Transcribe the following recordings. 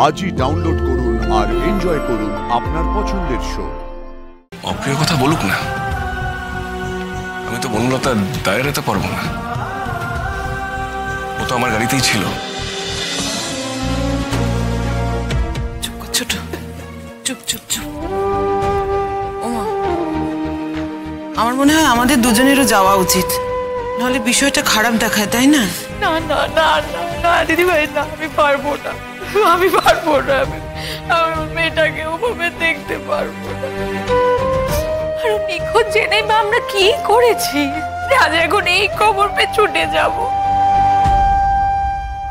আজই ডাউনলোড করুন আর এনজয় করুন আপনার পছন্দের শো। অপ্রিয় কথা বলুক না, আমি তো বনলতার দায়েরাতে পারবো না। ও তো আমার গাড়িতেই ছিল। চুপ কর ছোট, চুপ চুপ চুপ। ওমা, আমার মনে হয় আমাদের দুজনেরও যাওয়া উচিত, নাহলে বিষয়টা খারাপ দেখায়, তাই না? না না না না না দিদি ভাই, না আমি পারবো না, আমি পারবো না, আমি মেয়েটাকে ওভাবে দেখতে পারবো না। আর নিখোঁজ জেনে বা আমরা কি করেছি, আজ এখন এই খবর পেয়ে ছুটে যাব,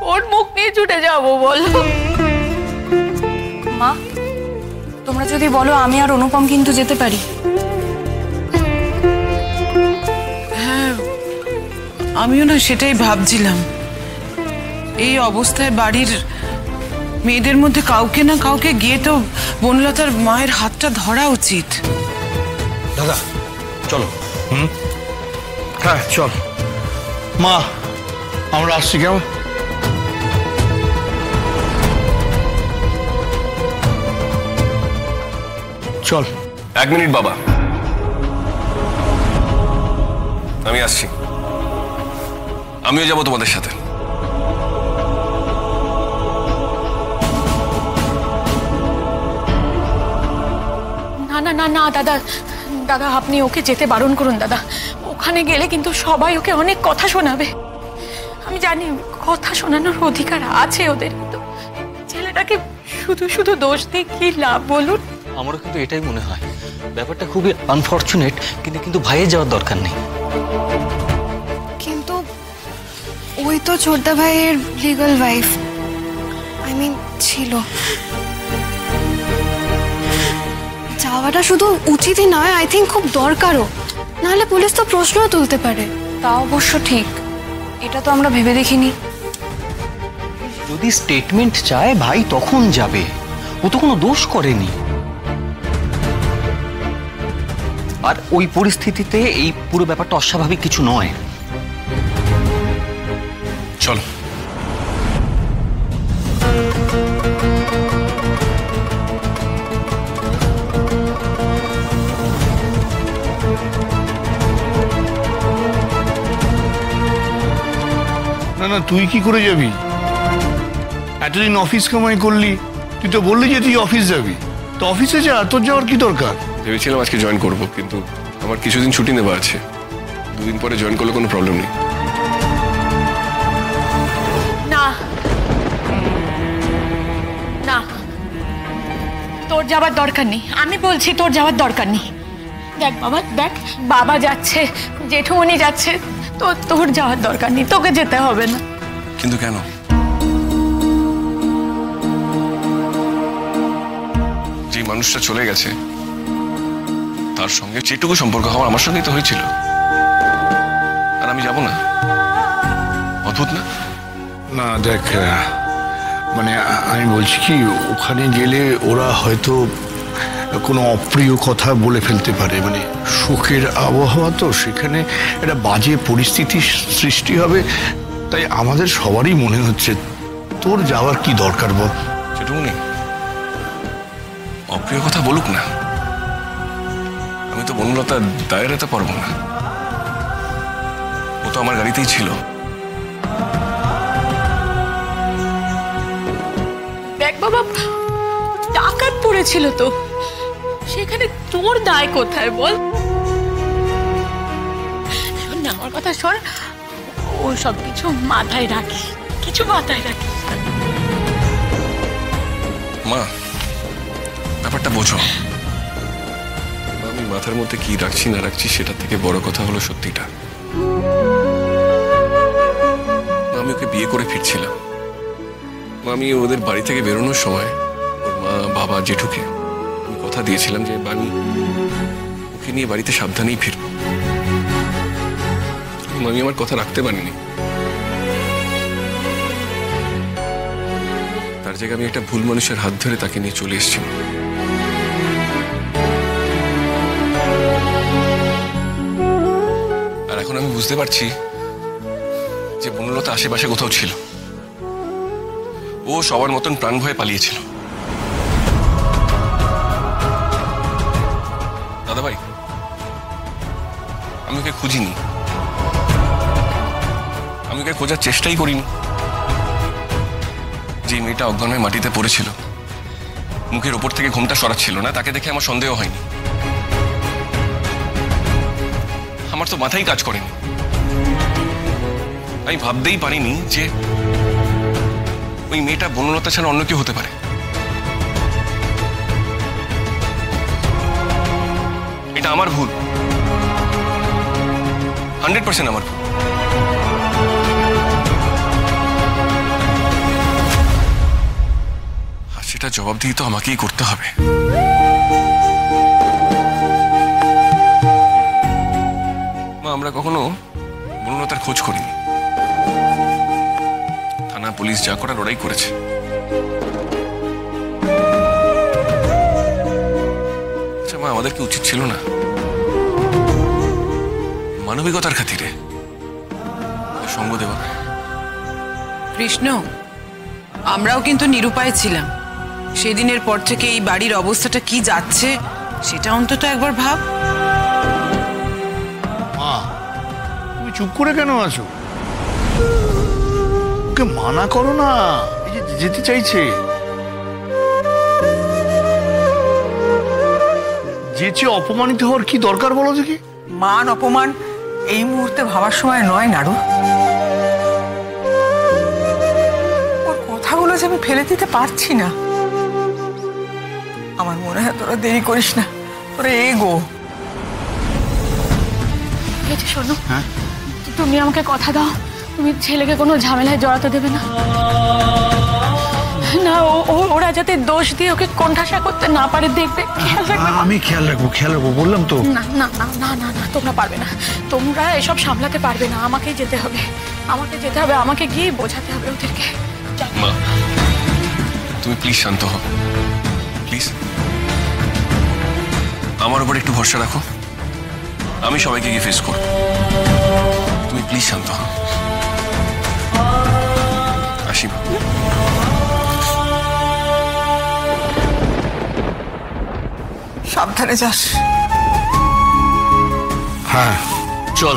কোন মুখ নিয়ে ছুটে যাবো বলো? মা, তোমরা যদি বলো আমি আর অনুপম কিন্তু যেতে পারি। হ্যাঁ, আমিও না সেটাই ভাবছিলাম। এই অবস্থায় বাড়ির মেয়েদের মধ্যে কাউকে না কাউকে গিয়ে তো বনলতার মায়ের হাতটা ধরা উচিত। দাদা চলো। হ্যাঁ চল মা, আমরা আসছি কেমন? চল। 1 মিনিট বাবা, আমি আসছি। আমিও যাবো তোমাদের সাথে। না না না না দাদা, দাদা আপনি ওকে যেতে বারণ করুন দাদা। ওখানে গেলে কিন্তু সবাই ওকে অনেক কথা শোনাবে। আমি জানি কথা শোনানোর অধিকার আছে ওদের, কিন্তু ছেলেটাকে শুধু শুধু দোষ দিয়ে কি লাভ বলুন? আমারও কিন্তু এটাই মনে হয়, ব্যাপারটা খুবই আনফরচুনেট, কিন্তু ভাইয়ের যাওয়ার দরকার নেই। কিন্তু ওই তো ছোটদা ভাইয়ের লিগ্যাল ওয়াইফ, ছিল। যাওয়াটা শুধু উচিতই নয়, আই থিঙ্ক খুব দরকারও, নাহলে পুলিশ তো প্রশ্নও তুলতে পারে। তা অবশ্য ঠিক, এটা তো আমরা ভেবে দেখিনি। যদি স্টেটমেন্ট চায় ভাই তখন যাবে, ও তো কোনো দোষ করেনি। আর ওই পরিস্থিতিতে এই পুরো ব্যাপারটা অস্বাভাবিক কিছু নয়। চলো। না না, তুই কি করে যাবি? এতদিন অফিস কামাই করলি, তুই তো বললি যে তুই অফিস যাবি, তো অফিসে যা, তোর যাওয়ার কি দরকার? ভেবেছিলাম আজকে জয়েন করবো, কিন্তু আমার কিছুদিন ছুটি নেওয়া আছে। 2 দিন পরে জয়েন করলে কোনো প্রবলেম নেই। না না, তোর যাওয়ার দরকার নেই, আমি বলছি তোর যাওয়ার দরকার নেই। দেখ বাবা, দেখ বাবা যাচ্ছে, জেঠুমনি যাচ্ছে, তোর যাওয়ার দরকার নেই, তোকে যেতে হবে না। কিন্তু কেন? যে মানুষটা চলে গেছে তার সঙ্গে যেটুকু সম্পর্ক হওয়ার আমার সঙ্গেই তো হয়েছিল, আর আমি যাব না? অদ্ভুত না? না দেখ, আমি বলছি কি, ওখানে গেলে ওরা হয়তো কোনো অপ্রিয় কথা বলে ফেলতে পারে। শোকের আবহাওয়া তো, সেখানে একটা বাজে পরিস্থিতি সৃষ্টি হবে। তাই আমাদের সবারই মনে হচ্ছে তোর যাওয়ার কি দরকার বল? সেটুকুনি, অপ্রিয় কথা বলুক না, আমি তো বনলতার দায়েরাতে পারবো না। ও তো আমার গাড়িতেই ছিল। দেখ বাবা, ডাকাত পড়েছিল তো, সেখানে তোর দায় কোথায় বল? শোন না, আমার কথা শোন, ও সব কিছু মাথায় রাখিস, কিছু মাথায় রাখিস। মা, ব্যাপারটা বোঝো। আমি মাথার মধ্যে কি রাখছি না রাখছি সেটার থেকে বড় কথা হলো সত্যিটা। আমি ওকে বিয়ে করে ফিরছিলাম। আমি ওদের বাড়ি থেকে বেরোনোর সময় ওর মা, বাবা, জেঠুকে আমি কথা দিয়েছিলাম যে আমি ওকে নিয়ে বাড়িতে সাবধানেই ফিরব। আমি আমার কথা রাখতে পারিনি। তার জায়গায় আমি একটা ভুল মানুষের হাত ধরে তাকে নিয়ে চলে এসেছিলাম। আর এখন আমি বুঝতে পারছি যে বনলতা আশেপাশে কোথাও ছিল। ও ও সবার মতন প্রাণ ভয়ে পালিয়েছিল। দাদা ভাই, আমি ওকে খুঁজিনি, আমি ওকে খোঁজার চেষ্টাই করিনি। যে মেয়েটা অজ্ঞান হয়ে মাটিতে পড়েছিল, মুখের ওপর থেকে ঘুমটা সরাচ্ছিল না, তাকে দেখে আমার সন্দেহ হয়নি। আমার তো মাথায় কাজ করেনি। আমি ভাবতেই পারিনি যে ওই মেয়েটা বনলতা ছাড়া অন্য কেউ হতে পারে। এটা আমার ভুল, 100% আমার ভুল। আর সেটা জবাবদিহি তো আমাকেই করতে হবে। মা, আমরা কখনো বনলতার খোঁজ করিনি। থানা পুলিশ যা করার ওরাই করেছে। আচ্ছা মা, আমাদের কি উচিত ছিল না মানবিকতার খাতিরে সঙ্গ দেওয়া? কৃষ্ণ, আমরাও কিন্তু নিরুপায় ছিলাম। সেদিনের পর থেকে এই বাড়ির অবস্থাটা কি যাচ্ছে সেটা অন্তত একবার ভাব। মা, তুমি চুপ করে কেন আছো? ওকে মানা করো না, এই যে যেতে চাইছে। যেচে অপমানিত হওয়ার কি দরকার বলো দেখি? মান অপমান এই মুহূর্তে ভাবার সময় নয় নাড়ু। ওর কথাগুলো যে আমি ফেলে দিতে পারছি না। আমার মনে হয় তোরা দেরি করিস না, তোরা এগো। এই যে শোনো, তুমি আমাকে কথা দাও, তুমি ছেলেকে কোনো ঝামেলায় জড়াতে দেবে না। না, ওরা যাতে দোষ দিয়ে ওকে কোণঠাসা করতে না পারে, দেখবে, খেয়াল রাখবে। আমি খেয়াল রাখবো, বললাম তো। না না না না না না, তোমরা পারবে না, তোমরা এসব সামলাতে পারবে না। আমাকেই যেতে হবে, আমাকে গিয়ে বোঝাতে হবে ওদেরকে। মা, তুমি প্লিজ শান্ত হও, প্লিজ। আমার উপর একটু ভরসা রাখো, আমি সবাইকে গিয়ে ফেস করব। তুমি প্লিজ শান্ত হও। আসি। সাবধানে যাস। হ্যাঁ, চল।